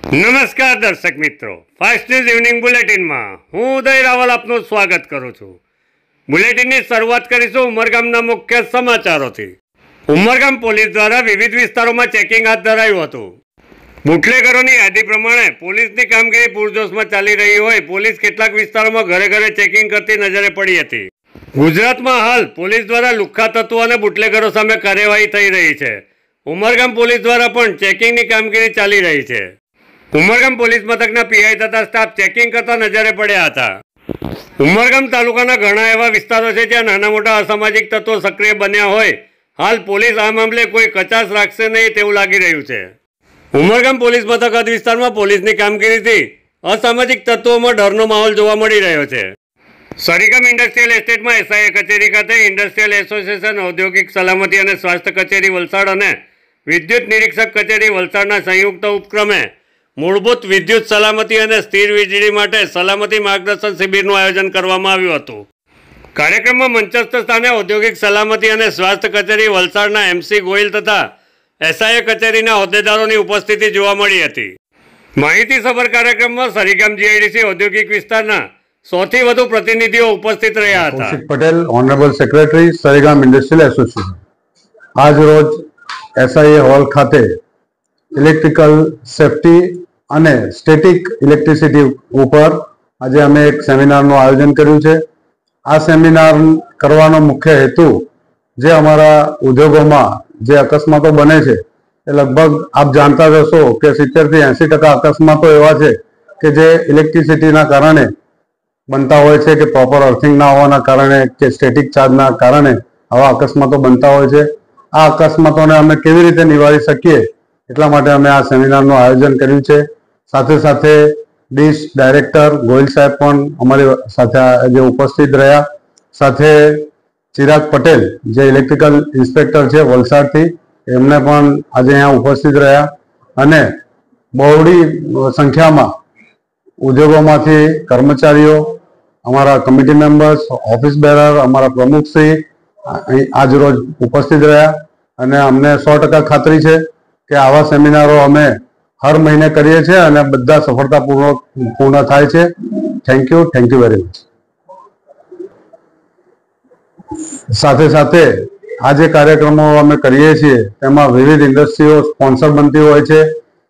નમસ્કાર દર્શક મિત્રો, ફાસ્ટ ન્યૂઝ ઇવનિંગ બુલેટિનમાં હું ઉદય રાવલ આપનું સ્વાગત કરું છું। બુલેટિનની શરૂઆત કરીશું ઉમરગામના મુખ્ય સમાચારોથી। ઉમરગામ પોલીસ દ્વારા વિવિધ વિસ્તારોમાં ચેકિંગ હાથ ધરાયું હતું। બુટલેગરોની યાદી પ્રમાણે પોલીસની કામગીરી પૂરજોશમાં ચાલી રહી હોય પોલીસ કેટલાક વિસ્તારોમાં ઘરે ઘરે ચેકિંગ કરતી નજરે પડી હતી। ગુજરાતમાં હાલ પોલીસ દ્વારા લુખ્ખા તત્વો અને બુટલેગરો સામે કાર્યવાહી થઈ રહી છે। ઉમરગામ પોલીસ દ્વારા પણ ચેકિંગની કામગીરી ચાલી રહી છે। ઉમરગામ પોલીસ મથકના પીઆઈ તથા સ્ટાફ ચેકિંગ કરતા નજરે પડ્યા હતા। ઉમરગામ તાલુકાના ઘણા એવા વિસ્તારો છે જ્યાં નાના મોટા અસામાજિક તત્વો સક્રિય બન્યા હોય હાલ પોલીસ આ મામલે કોઈ કચાશ રાખશે નહીં તેવું લાગી રહ્યું છે। ઉમરગામ પોલીસ મથક હદ વિસ્તારમાં પોલીસની કામગીરીથી અસામાજિક તત્વોમાં ડરનો માહોલ જોવા મળી રહ્યો છે। સરીગામ ઇન્ડસ્ટ્રીયલ એસ્ટેટમાં એસઆઈએ કચેરી ખાતે ઇન્ડસ્ટ્રીયલ એસોસિએશન ઔદ્યોગિક સલામતી અને સ્વાસ્થ્ય કચેરી વલસાડ અને વિદ્યુત નિરીક્ષક કચેરી વલસાડના સંયુક્ત ઉપક્રમે મૂળભૂત વિદ્યુત સલામતી અને સ્થિર વીજળી માટે સલામતી માર્ગદર્શન શિબિરનું આયોજન કરવામાં આવ્યું હતું। કાર્યક્રમમાં મંચસ્થ સ્થાને ઔદ્યોગિક સલામતી અને સ્વાસ્થ્ય કચેરી વલસાડના એમસી ગોયલ તથા એસઆઈએ કચેરીના હોદ્દેદારોની ઉપસ્થિતિ જોવા મળી હતી। માહિતીસભર કાર્યક્રમમાં સરીગામ જીઆઈડીસી ઔદ્યોગિક વિસ્તારના 100 થી વધુ પ્રતિનિધિઓ ઉપસ્થિત રહ્યા હતા। Patel, honourable secretary, Sarigam industrial association, આજ રોજ એસઆઈએ હોલ ખાતે ઇલેક્ટ્રિકલ સેફટી અને સ્ટેટિક ઇલેક્ટ્રિસિટી ઉપર આજે અમે એક સેમિનારનું આયોજન કર્યું છે। આ સેમિનાર કરવાનો મુખ્ય હેતુ જે અમારા ઉદ્યોગોમાં જે અકસ્માતો બને છે એ લગભગ આપ જાણતા જ હશો કે 70 થી 80% અકસ્માતો એવા છે કે જે ઇલેક્ટ્રિસિટીના કારણે બનતા હોય છે કે પ્રોપર અર્થિંગ ના હોવાના કારણે કે સ્ટેટિક ચાર્જના કારણે આવા અકસ્માતો બનતા હોય છે। આ અકસ્માતોને અમે કેવી રીતે નિવારી શકીએ એટલા માટે અમે આ સેમિનારનું આયોજન કર્યું છે। સાથે સાથે ડીશ ડાયરેક્ટર ગોયલ સાહેબ પણ અમારી સાથે આજે ઉપસ્થિત રહ્યા। સાથે ચિરાગ પટેલ જે ઇલેક્ટ્રિકલ ઇન્સ્પેક્ટર છે વલસાડથી એમને પણ આજે અહીંયા ઉપસ્થિત રહ્યા અને બહોળી સંખ્યામાં ઉદ્યોગોમાંથી કર્મચારીઓ, અમારા કમિટી મેમ્બર્સ, ઓફિસ બેરર, અમારા પ્રમુખશ્રી આજ રોજ ઉપસ્થિત રહ્યા અને અમને 100% ખાતરી છે કે આવા સેમિનારો અમે હર મહિને કરીએ છીએ અને બધા સફળતાપૂર્વક પૂર્ણ થાય છે। Thank you very much. સાથે સાથે આ જે કાર્યક્રમો અમે કરીએ છીએ તેમાં વિવિધ ઇન્ડસ્ટ્રીઓ સ્પોન્સર બનતી હોય છે।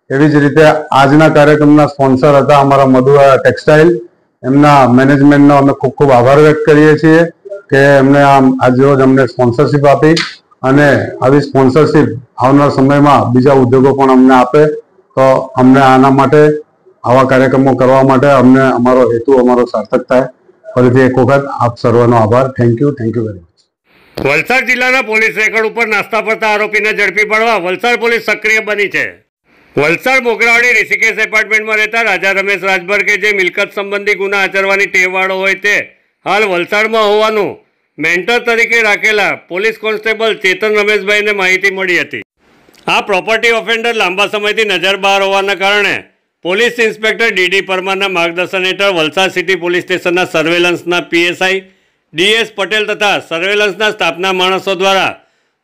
એવી જ રીતે આજના કાર્યક્રમના સ્પોન્સર હતા અમારા મધુરા ટેક્સટાઇલ, એમના મેનેજમેન્ટનો અમે ખૂબ ખૂબ આભાર વ્યક્ત કરીએ છીએ કે એમને આજરોજ અમને સ્પોન્સરશિપ આપી અને આવી સ્પોન્સરશિપ આવનાર સમયમાં બીજા ઉદ્યોગો પણ અમને આપે તો અમને આના માટે આવા કાર્યક્રમો કરવા માટે અમને અમારો હેતુ અમારો સાર્થક થાય। ફરીથી એક વખત આપ સર્વનો આભાર। Thank you very much. Valsad જિલ્લાના પોલીસ રેકર્ડ ઉપર નાસ્તા પડતા આરોપીને ઝડપી પાડવા વલસાડ પોલીસ સક્રિય બની છે। વલસાડ મોગરાવાડી ઋષિકેશ એપાર્ટમેન્ટમાં રહેતા રાજા રમેશ રાજભર કે જે મિલકત સંબંધી ગુના આચરવાની ટેવવાળો હોય તે હાલ વલસાડમાં હોવાનું મેન્ટર તરીકે રાખેલા પોલીસ કોન્સ્ટેબલ ચેતન રમેશભાઈને માહિતી મળી હતી। આ પ્રોપર્ટી ઓફેન્ડર લાંબા સમયથી નજર બહાર હોવાના કારણે પોલીસ ઇન્સ્પેક્ટર ડીડી પરમારના માર્ગદર્શન હેઠળ વલસાડ સિટી પોલીસ સ્ટેશનના સર્વેલન્સના પીએસઆઈ ડીએસ પટેલ તથા સર્વેલન્સના સ્ટાફના માણસો દ્વારા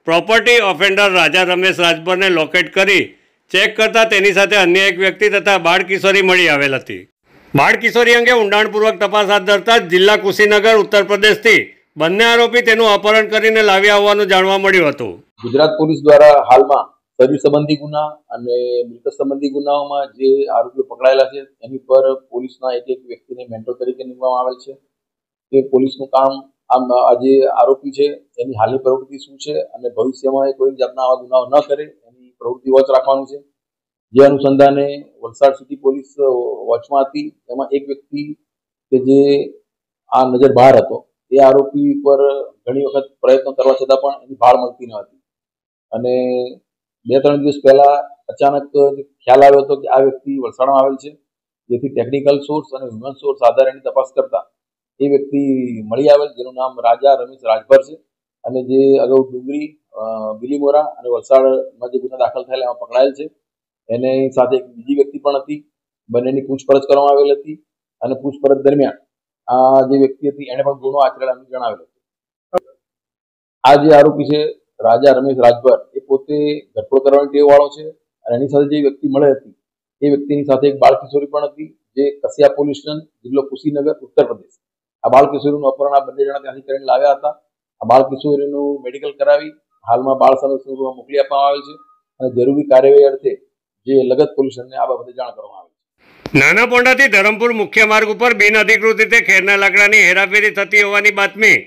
પ્રોપર્ટી ઓફેન્ડર રાજા રમેશ રાજભરને લોકેટ કરી ચેક કરતા તેની સાથે અન્ય એક વ્યક્તિ તથા બાળ કિશોરી મળી આવેલ હતી। બાળ કિશોરી અંગે ઊંડાણપૂર્વક તપાસ હાથ ધરતા જિલ્લા કુશીનગર ઉત્તર પ્રદેશથી બંને આરોપી તેનું અપહરણ કરીને લાવ્યા હોવાનું જાણવા મળ્યું હતું। ગુજરાત પોલીસ દ્વારા હાલમાં સર્વિસ સંબંધી ગુના અને મિલકત સંબંધી ગુનાઓમાં જે આરોપીઓ પકડાયેલા છે એની પર પોલીસના એક વ્યક્તિને મેન્ટર તરીકે નિમવામાં આવેલ છે કે પોલીસનું કામ આ જે આરોપી છે એની હાલની પ્રવૃત્તિ શું છે અને ભવિષ્યમાં એ કોઈ જાતના આવા ગુનાઓ ન કરે એની પ્રવૃત્તિ વોચ રાખવાનું છે। જે અનુસંધાને વલસાડ સિટી પોલીસ વોચમાં હતી એમાં એક વ્યક્તિ કે જે આ નજર બહાર હતો એ આરોપી પર ઘણી વખત પ્રયત્નો કરવા છતાં પણ એની ભાળ મળતી ન હતી અને 2-3 દિવસ પહેલા અચાનક ખ્યાલ આવ્યો હતો કે આ વ્યક્તિ વલસાડમાં આવેલ છે, જેથી ટેકનિકલ સોર્સ અને હ્યુમન સોર્સ આધારે એની તપાસ કરતા એ વ્યક્તિ મળી આવેલ જેનું નામ રાજા રમેશ રાજભર છે અને જે અગાઉ ડુંગરી, બિલીમોરા અને વલસાડમાં જે ગુના દાખલ થયેલા એમાં પકડાયેલ છે। એની સાથે એક બીજી વ્યક્તિ પણ હતી, બંનેની પૂછપરછ કરવામાં આવેલ હતી અને પૂછપરછ દરમિયાન આ જે વ્યક્તિ હતી એને પણ ગુનો આચરેલાનું જણાવેલ હતું। આ જે આરોપી છે રાજા રમેશ રાજભર એ પોતે ઘરફોડ કરવાની ટેવ વાળો છે અને એની સાથે જે વ્યક્તિ મળે હતી એ વ્યક્તિની સાથે એક બાળ કિશોરી પણ હતી, જે કસિયા પોલીસ સ્ટેશન, જિલ્લો કુશીનગર, ઉત્તર પ્રદેશ. આ બાળ કિશોરીનું અપહરણ આ બંને જણા ત્યાંથી કરીને લાવ્યા હતા. આ બાળ કિશોરીનું મેડિકલ કરાવી હાલમાં બાળ સંરક્ષણ ગૃહમાં મોકલી આપવામાં આવે છે અને જરૂરી કાર્યવાહી અર્થે જે લગત પોલીસ સ્ટેશનને આ બાબતે જાણ કરવામાં આવે છે. નાના પોંડાથી ધરમપુર મુખ્ય માર્ગ ઉપર બિનઅધિકૃત રીતે ખેરના લાકડાની હેરાફેરી થતી હોવાની બાતમી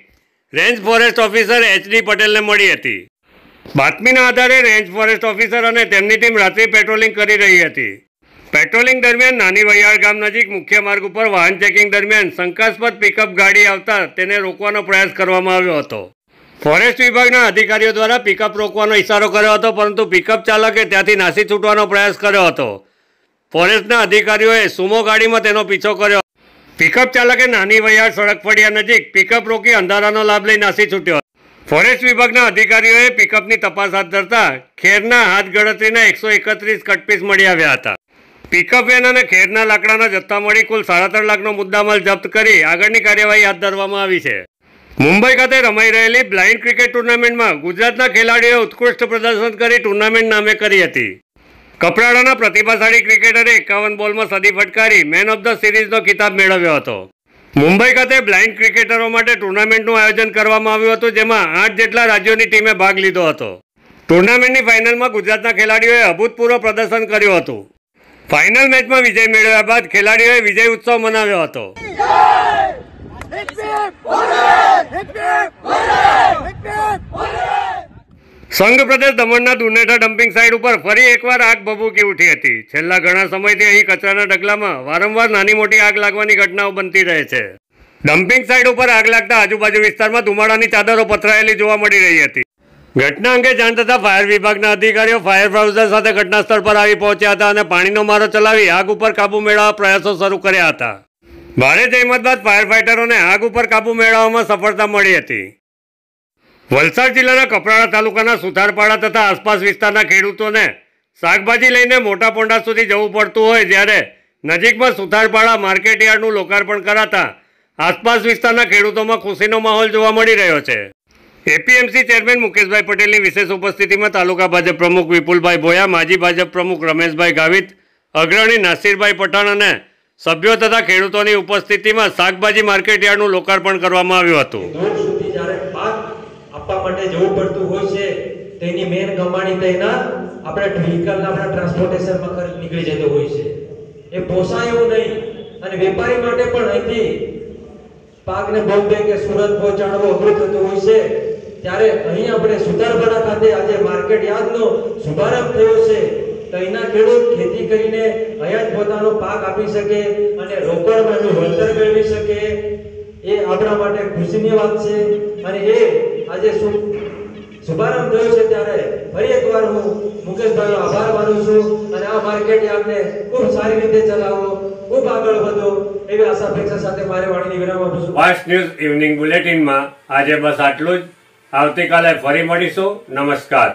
રેન્જ ફોરેસ્ટ ઓફિસર HD પટેલને મળી હતી. બાતમીના આધારે રેન્જ ફોરેસ્ટ ઓફિસર અને તેમની ટીમ રાત્રિ પેટ્રોલિંગ કરી રહી હતી. પેટ્રોલિંગ દરમિયાન નાની વૈયાળ ગામ નજીક મુખ્ય માર્ગ ઉપર વાહન ચેકિંગ દરમિયાન શંકાસ્પદ પિકઅપ ગાડી આવતા તેને રોકવાનો પ્રયાસ કરવામાં આવ્યો હતો. ફોરેસ્ટ વિભાગના અધિકારીઓ દ્વારા પિકઅપ રોકવાનો ઇશારો કર્યો હતો, પરંતુ પિકઅપ ચાલકે ત્યાંથી નાસી છૂટવાનો પ્રયાસ કર્યો હતો. ફોરેસ્ટના અધિકારીઓએ સુમો ગાડીમાં તેનો પીછો કર્યો. પિકઅપ ચાલકે નાની વૈયાળ સડક ફળિયા નજીક પિકઅપ રોકી અંધારાનો લાભ લઈ નાસી છૂટ્યો. ફોરેસ્ટ વિભાગના અધિકારીઓએ પિકઅપની તપાસ હાથ ધરતા ખેરના હાથ ગણતરીના 131 કટપીસ મળી આવ્યા હતા. પિકઅપ વેન અને ખેરના લાકડાના જથ્થા મળી કુલ 3.5 લાખનો મુદ્દામાલ જપ્ત કરી આગળની કાર્યવાહી હાથ ધરવામાં આવી છે. મુંબઈ ખાતે રમાઈ રહેલી બ્લાઇન્ડ ક્રિકેટ ટુર્નામેન્ટમાં ગુજરાતના ખેલાડીઓએ ઉત્કૃષ્ટ પ્રદર્શન કરી ટુર્નામેન્ટ નામે કરી હતી. કપરાડાના પ્રતિભાશાળી ક્રિકેટરે 51 બોલમાં સદી ફટકારી મેન ઓફ ધ સિરીઝનો ખિતાબ મેળવ્યો હતો. મુંબઈ ખાતે બ્લાઇન્ડ ક્રિકેટરો માટે ટુર્નામેન્ટનું આયોજન કરવામાં આવ્યું હતું, જેમાં 8 જેટલા રાજ્યોની ટીમે ભાગ લીધો હતો. ટુર્નામેન્ટની ફાઇનલમાં ગુજરાતના ખેલાડીઓએ અભૂતપૂર્વ પ્રદર્શન કર્યું હતું. ફાઇનલ મેચમાં વિજય મેળવ્યા બાદ ખેલાડીઓએ વિજય ઉત્સવ મનાવ્યો હતો. સંઘ પ્રદેશ દમણના દુનેઠા ડમ્પિંગ સાઇટ ઉપર ફરી એકવાર આગ ભભૂકી ઉઠી હતી. છેલ્લા ઘણા સમયથી અહીં કચરાના ઢગલામાં વારંવાર નાની મોટી આગ લાગવાની ઘટનાઓ બનતી રહે છે. ડમ્પિંગ સાઇટ ઉપર આગ લાગતા આજુબાજુ વિસ્તારમાં ધુમાડાની ચાદરો પથરાયેલી જોવા મળી રહી હતી. ઘટના અંગે જાણ થતાં ફાયર વિભાગના અધિકારીઓ ફાયર બ્રાઉઝર સાથે ઘટના સ્થળ પર આવી પહોંચ્યા હતા અને પાણીનો મારો ચલાવી આગ ઉપર કાબુ મેળવવા પ્રયાસો શરૂ કર્યા હતા. ભારે જહેમત બાદ ફાયર ફાઇટરોને આગ ઉપર કાબુ મેળવવામાં સફળતા મળી હતી. વલસાડ જિલ્લાના કપરાડા તાલુકાના સુથારપાડા તથા આસપાસ વિસ્તારના ખેડૂતોને શાકભાજી લઈને મોટા પોંડા સુધી જવું પડતું હોય, જ્યારે નજીકમાં સુથારપાડા માર્કેટ યાર્ડનું લોકાર્પણ કરાતા આસપાસ વિસ્તારના ખેડૂતોમાં ખુશીનો માહોલ જોવા મળી રહ્યો છે. એપીએમસી ચેરમેન મુકેશભાઈ પટેલની વિશેષ ઉપસ્થિતિમાં તાલુકા ભાજપ પ્રમુખ વિપુલભાઈ ભોયા, માજી ભાજપ પ્રમુખ રમેશભાઈ ગાવિત, અગ્રણી નાસિરભાઈ પઠાણ અને સભ્યો તથા ખેડૂતોની ઉપસ્થિતિમાં શાકભાજી માર્કેટ યાર્ડનું લોકાર્પણ કરવામાં આવ્યું હતું. આપવા માટે જવું પડતું હોય છે, તેની મેન કમાણી તેના આપણે વ્હીકલના આપણા ટ્રાન્સપોર્ટેશનમાં ખર્ચ નીકળી જતો હોય છે. એ પોસાય એવું નહીં અને વેપારી માટે પણ અહીંથી પાકને બોમ્બે કે સુરત પહોંચાડવો અઘરું થતું હોય છે. ત્યારે અહીં આપણે સુથારપાડા ખાતે આજે માર્કેટ યાર્ડનો શુભારંભ થયો છે. તો અહીંના ખેડૂત ખેતી કરીને અહીંયા જ પોતાનો પાક આપી શકે અને રોકડમાં એનું વળતર મેળવી શકે, એ આપણા માટે ખુશીની વાત છે. અને એ આજે શુભારંભ થયો છે ત્યારે ફરી એકવાર હું મુકેશભાઈનો આભાર માનું છું અને આ માર્કેટ યાર્ડને ખૂબ સારી રીતે ચલાવો, ખૂબ આગળ વધો એવી આશા અપેક્ષા સાથે મારી વાણીની વિરામ આપું છું. ફાસ્ટ ન્યૂઝ ઇવનિંગ બુલેટિનમાં આજે બસ આટલું જ. આવતીકાલે ફરી મળીશું. નમસ્કાર.